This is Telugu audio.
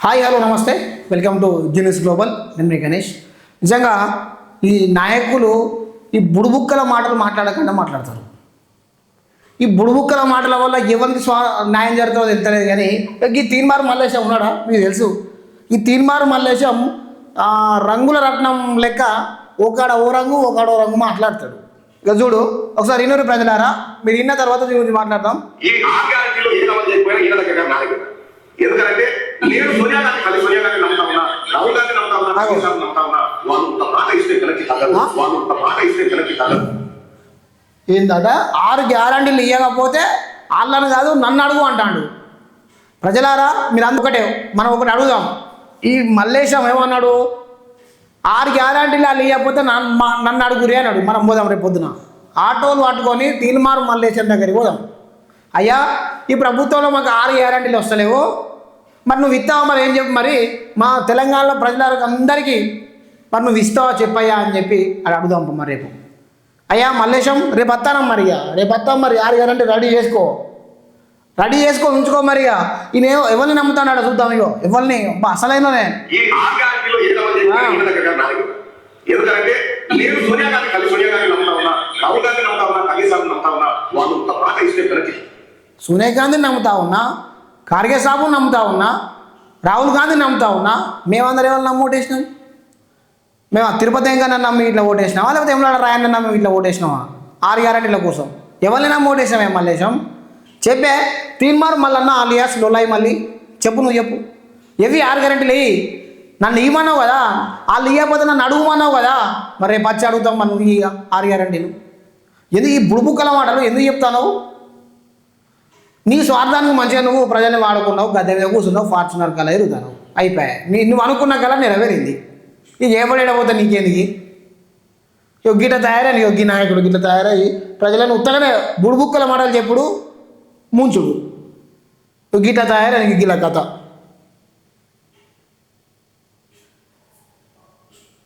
హాయ్ హలో నమస్తే, వెల్కమ్ టు జీనియస్ గ్లోబల్. నేను మీ గణేష్. నిజంగా ఈ నాయకులు ఈ బుడుబుక్కల మాటలు మాట్లాడకుండా మాట్లాడతారు. ఈ బుడుబుక్కల మాటల వల్ల ఎవరికి న్యాయం జరుగుతుందో తెలుస్తలేదు. కానీ ఈ తీన్మారు మల్లేశం ఉన్నాడా మీకు తెలుసు. ఈ తీన్మారు మల్లేశం రంగుల రత్నం లెక్క ఒకడ ఓ రంగు ఒకడో రంగు మాట్లాడతాడు. ఇక చూడు ఒకసారి ఇన్నూరు ప్రజలారా, మీరు ఇన్న తర్వాత గురించి మాట్లాడదాం. ఈ ఆర్గానిటీలో ఏ నమోదు చేయకపోయినా ఈయన దగ్గర నా దగ్గర. ఎందుకంటే నేను సోనియా గాంధీ కలిసి సోనియా గాంధీ నమ్ముతా ఉన్నా, రాహుల్ గాంధీ నమ్ముతా ఉన్నా, నమ్ముతా ఉన్నా. వాళ్ళు ఒక మాట ఇస్తే పిల్లకి తగ్గదు, వాళ్ళు ఒక మాట ఇస్తే పిల్లకి తగ్గదు. ఏందట 6 గ్యారంటీలు ఇవ్వకపోతే వాళ్ళని కాదు నన్ను అడుగు అంటాడు. ప్రజలారా మీరు అందుకటే మనం ఒకటి అడుగుదాం. ఈ మల్లేశం ఏమన్నాడు? 6 గ్యారంటీలు వాళ్ళు ఇవ్వకపోతే నన్ను అడుగురే అన్నాడు. మనం పోదాం రేపు పొద్దున ఆటోలు పట్టుకొని తీన్మారు మల్లేశం దగ్గరికి పోదాం. అయ్యా, ఈ ప్రభుత్వంలో మాకు 6 గ్యారంటీలు వస్తలేవు, మరి నువ్వు ఇస్తావా? మరి ఏం చెప్పు, మరి మా తెలంగాణలో ప్రజలకు అందరికీ మరి నువ్వు ఇస్తావా చెప్పయ్యా అని చెప్పి అది అడుగుదాం. మరి రేపు అయ్యా మల్లేశం రేపు వస్తానమ్మా, మరి రేపు వస్తాం. మరి 6 గ్యారంటీ రెడీ చేసుకో ఉంచుకో. మరి ఈయన ఎవరిని నమ్ముతాడు చూద్దాం. ఇగో ఎవరిని అసలైననే ఈ ఆర్గానిటీలో ఏ నమోదు చేయకపోయినా ఈయన దగ్గర నా దగ్గర. ఎందుకంటే నేను సోనియా గాంధీ కలిసి సోనియా గాంధీ నమ్ముతా ఉన్నా, రాహుల్ గాంధీ నమ్ముతా ఉన్నా, కనీసం నమ్ముతా ఉన్నా. వాళ్ళు ఒక మాట ఇస్తే పిల్లకి సోనియా గాంధీని నమ్ముతా ఉన్నా, ఖార్గే సాబుని నమ్ముతా ఉన్నా, రాహుల్ గాంధీని నమ్ముతా ఉన్నా. మేమందరం ఎవరు నమ్మి ఓటేసినాం? మేము తిరుపతి వెంకన్న నమ్మి ఇట్లా ఓటేసినావా, లేకపోతే ఏమన్నా రాయన్న నమ్మి ఇట్లా ఓటేసినావా? 6 గ్యారంటీల కోసం ఎవరిని నమ్మి ఓటేసామే మల్లేశం? చెప్పే తీన్మారు మల్లన్న ఆలియాస్ లోలాయి మళ్ళీ చెప్పు, నువ్వు చెప్పు. ఎవి 6 గ్యారంటీలు నన్ను ఇవ్వమన్నావు కదా, వాళ్ళు ఇవ్వకపోతే నన్ను అడుగుమన్నావు కదా. మరి రేపు వచ్చి అడుగుతాం మనం ఈ 6 గ్యారంటీలు. ఎందుకు ఈ బుడుబుక్కల మాటలు ఎందుకు చెప్తాను? నీ స్వార్థానికి మంచిగా నువ్వు ప్రజల్ని వాడుకున్నావు, గద్దె మీద కూర్చున్నావు, ఫార్చునర్ కల ఎరుగుతాను, అయిపోయాయి. నువ్వు అనుకున్న కళ నెరవేరింది. నీకు ఏపడేయకపోతే నీకేందుకు? గిట్ల తయారని యోగ్య నాయకుడు గిట్ల తయారయ్యి ప్రజలను ఉత్తగానే బుడుబుక్కల మాటలు చెప్పుడు ముంచుడు. గిట్ల తయారని గిల కథ.